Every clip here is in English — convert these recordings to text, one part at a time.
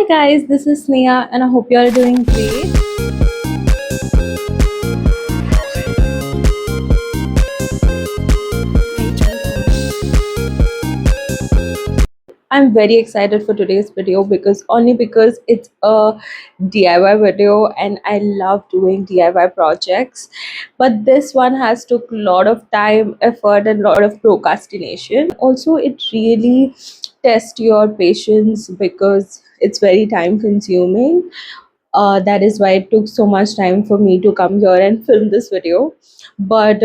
Hi guys, this is Sneha and I hope you are doing great. I'm very excited for today's video because it's a DIY video and I love doing DIY projects. But this one has took a lot of time, effort and a lot of procrastination. Also it really tests your patience because it's very time consuming. That is why it took so much time for me to come here and film this video. But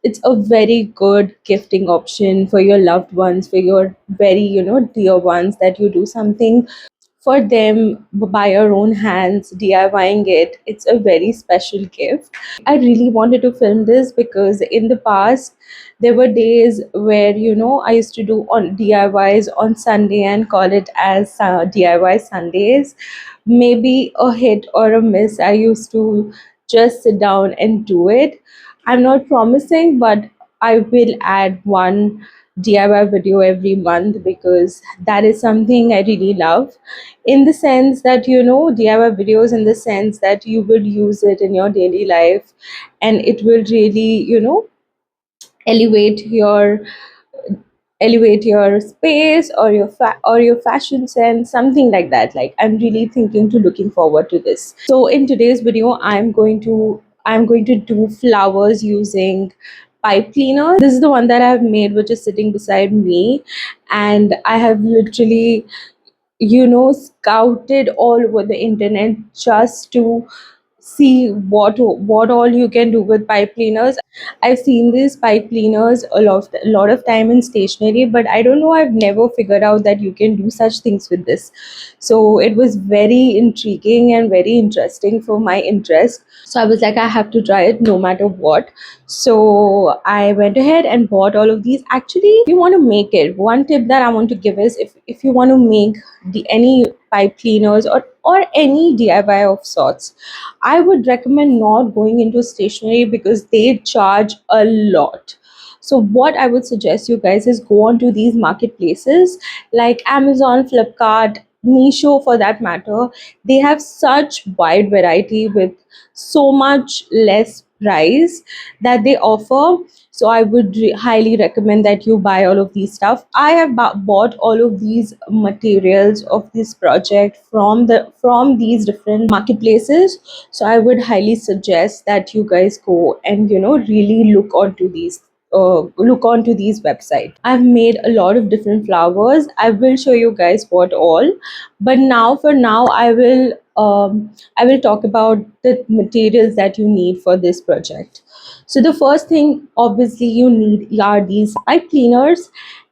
it's a very good gifting option for your loved ones, for your very, dear ones, that you do something for them by your own hands, DIYing it. It's a very special gift. I really wanted to film this because in the past there were days where I used to do on DIYs on Sunday and call it as DIY Sundays. Maybe a hit or a miss. I used to just sit down and do it. I'm not promising, but I will add one DIY video every month because that is something I really love, in the sense that DIY videos, in the sense that you will use it in your daily life and it will really elevate your elevate your space or your fashion sense, something like that. Like, I'm really thinking to looking forward to this. So in today's video I'm going to do flowers using pipe cleaners. This is the one that I've made, which is sitting beside me, and I have literally scouted all over the internet just to see what all you can do with pipe cleaners. I've seen these pipe cleaners a lot of time in stationery, but I don't know, I've never figured out that you can do such things with this. So it was very intriguing and very interesting for my interest. So I was like, I have to try it no matter what. So I went ahead and bought all of these. Actually, if you want to make it, one tip that I want to give is, if you want to make any pipe cleaners or any DIY of sorts, I would recommend not going into stationery because they charge a lot. So what I would suggest you guys is go on to these marketplaces like Amazon, Flipkart, Meesho for that matter. They have such wide variety with so much less price that they offer. So I would highly recommend that you buy all of these stuff. I have bought all of these materials of this project from these different marketplaces. So I would highly suggest that you guys go and really look onto these websites. I've made a lot of different flowers. I will show you guys what all, but for now I will talk about the materials that you need for this project. So the first thing obviously you need are these pipe cleaners,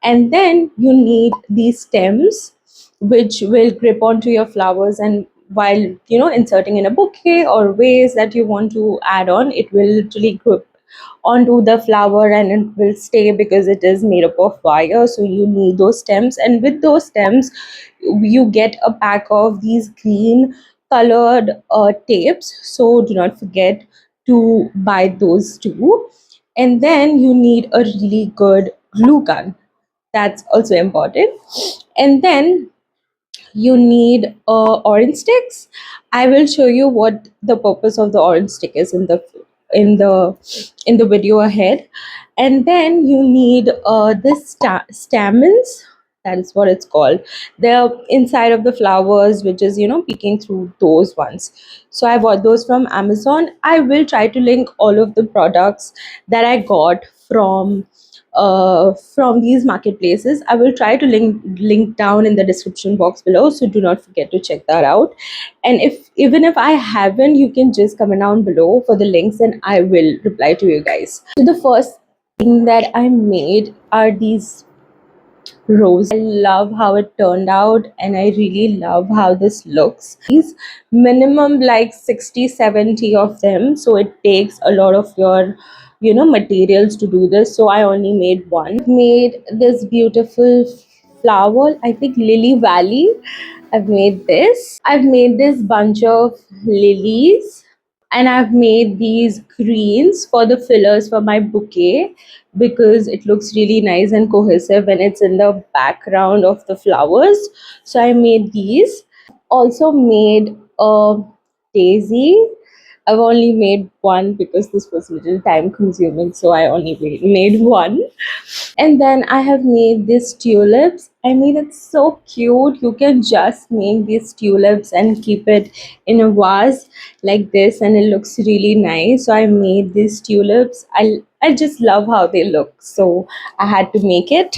and then you need these stems which will grip onto your flowers, and while inserting in a bouquet or vase that you want to add on, it will literally grip onto the flower and it will stay because it is made up of wire. So you need those stems, and with those stems you get a pack of these green colored tapes, so do not forget to buy those too. And then you need a really good glue gun, that's also important. And then you need orange sticks. I will show you what the purpose of the orange stick is in the in the video ahead. And then you need this stamens, that is what it's called. They're inside of the flowers, which is peeking through those ones. So I bought those from Amazon. I will try to link all of the products that I got from these marketplaces. I will try to link down in the description box below, so do not forget to check that out. And if even if I haven't, you can just comment down below for the links and I will reply to you guys. So the first thing that I made are these rose. I love how it turned out and I really love how this looks. These minimum like 60-70 of them, so it takes a lot of your materials to do this. So I only made one. Made this beautiful flower, I think Lily Valley. I've made this bunch of lilies, and I've made these greens for the fillers for my bouquet because it looks really nice and cohesive when it's in the background of the flowers. So I made these. also made a daisy. I've only made one because this was a little time consuming, so I only made one. And then I have made these tulips. I mean, it's so cute. You can just make these tulips and keep it in a vase like this, and it looks really nice. So I made these tulips. I just love how they look, so I had to make it.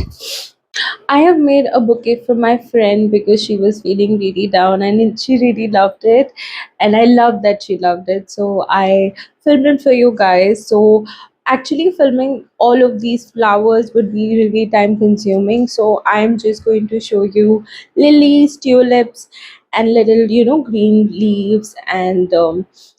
I have made a bouquet for my friend because she was feeling really down and she really loved it. And I love that she loved it. So I filmed it for you guys. So actually, filming all of these flowers would be really time consuming. So I'm just going to show you lilies, tulips, and little, green leaves and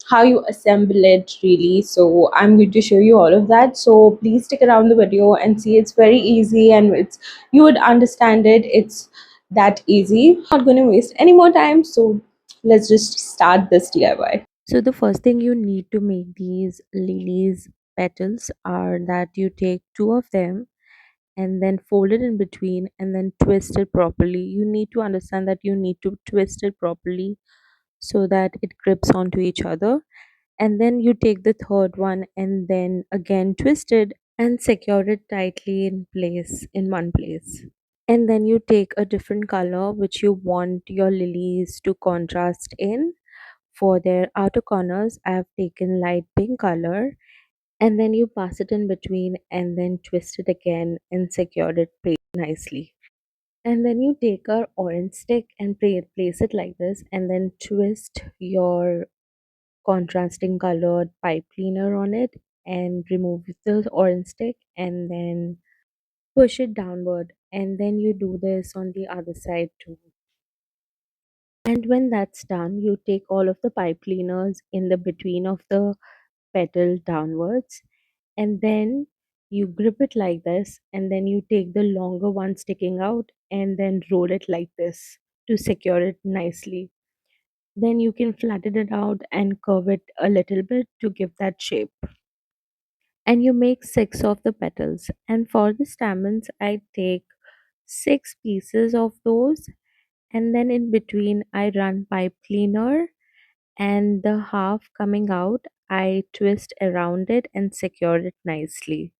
how you assemble it really. So I'm going to show you all of that. So please stick around the video and see. It's very easy and it's you would understand it. It's that easy. Not going to waste any more time, so let's just start this DIY. So the first thing you need to make these lilies petals are that you take two of them and then fold it in between and then twist it properly. You need to understand that you need to twist it properly so that it grips onto each other. And then you take the third one and then again twist it and secure it tightly in one place. And then you take a different color which you want your lilies to contrast in. For their outer corners, I have taken light pink color, and then you pass it in between and then twist it again and secure it nicely. And then you take a orange stick and place it like this and then twist your contrasting colored pipe cleaner on it and remove the orange stick and then push it downward, and then you do this on the other side too. And when that's done, you take all of the pipe cleaners in the between of the petal downwards, and then you grip it like this, and then you take the longer one sticking out and then roll it like this to secure it nicely. Then you can flatten it out and curve it a little bit to give that shape. And you make six of the petals. And for the stamens, I take six pieces of those, and then in between I run pipe cleaner, and the half coming out I twist around it and secure it nicely.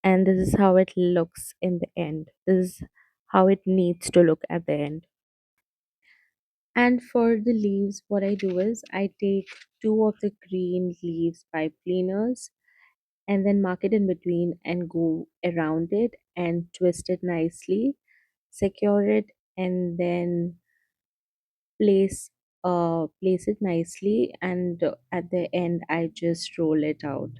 And this is how it looks in the end. This is how it needs to look at the end. And for the leaves, what I do is I take two of the green leaves pipe cleaners and then mark it in between and go around it and twist it nicely, secure it, and then place it nicely, and at the end I just roll it out,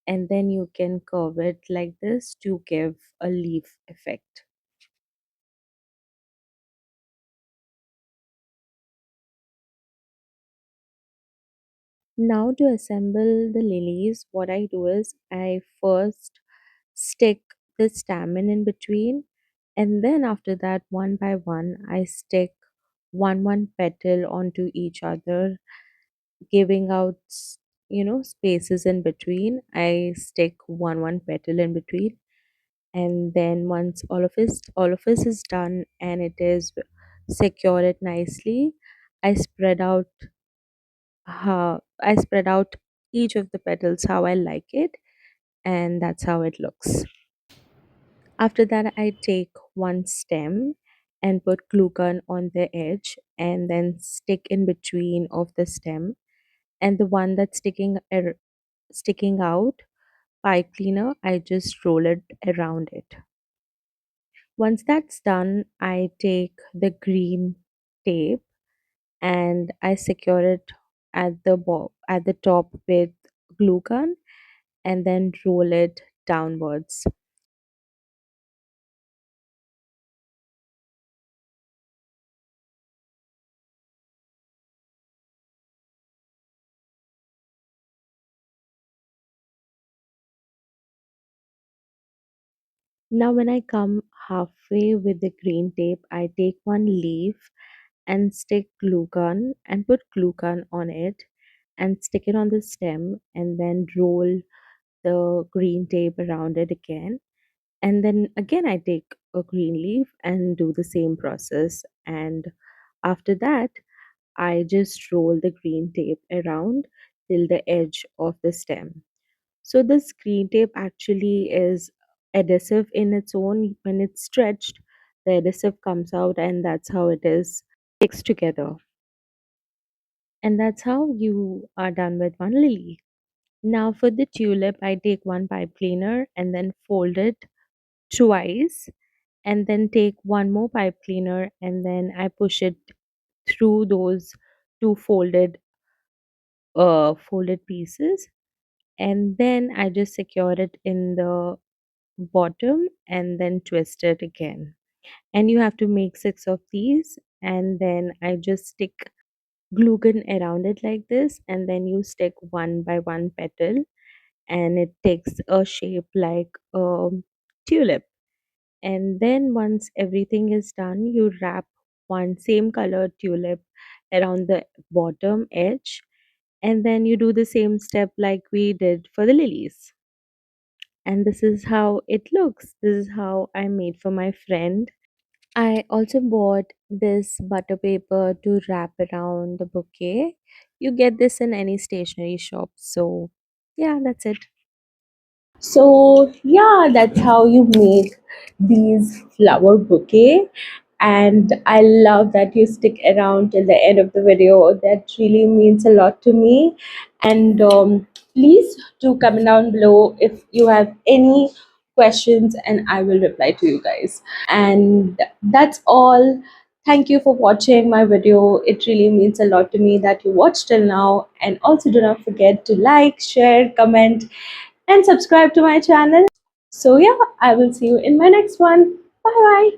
and then you can curve it like this to give a leaf effect. Now to assemble the lilies, what I do is I first stick the stamen in between, and then after that, one by one, I stick one petal onto each other, giving out spaces in between. I stick one petal in between, and then once all of this is done and it is secure it nicely, I spread out I spread out each of the petals how I like it, and that's how it looks. After that, I take one stem and put glue gun on the edge and then stick in between of the stem, and the one that's sticking out pipe cleaner, I just roll it around it. Once that's done, I take the green tape and I secure it at the top with glue gun and then roll it downwards. Now, when I come halfway with the green tape, I take one leaf and stick glue gun and put glue gun on it and stick it on the stem and then roll the green tape around it again. And then again, I take a green leaf and do the same process. And after that, I just roll the green tape around till the edge of the stem. So this green tape actually is adhesive in its own. When it's stretched, the adhesive comes out, and that's how it is fixed together. And that's how you are done with one lily. Now for the tulip, I take one pipe cleaner and then fold it twice, and then take one more pipe cleaner and then I push it through those two folded pieces, and then I just secure it in the bottom and then twist it again. And you have to make six of these, and then I just stick glue gun around it like this, and then you stick one by one petal, and it takes a shape like a tulip. And then once everything is done, you wrap one same colored tulip around the bottom edge, and then you do the same step like we did for the lilies. And this is how it looks. This is how I made for my friend. I also bought this butter paper to wrap around the bouquet. You get this in any stationery shop. So, yeah, that's it. So yeah, that's how you make these flower bouquet. And I love that you stick around till the end of the video. That really means a lot to me. And please do comment down below if you have any questions, and I will reply to you guys. And that's all. Thank you for watching my video. It really means a lot to me that you watched till now. And also do not forget to like, share, comment, and subscribe to my channel. So yeah, I will see you in my next one. Bye bye.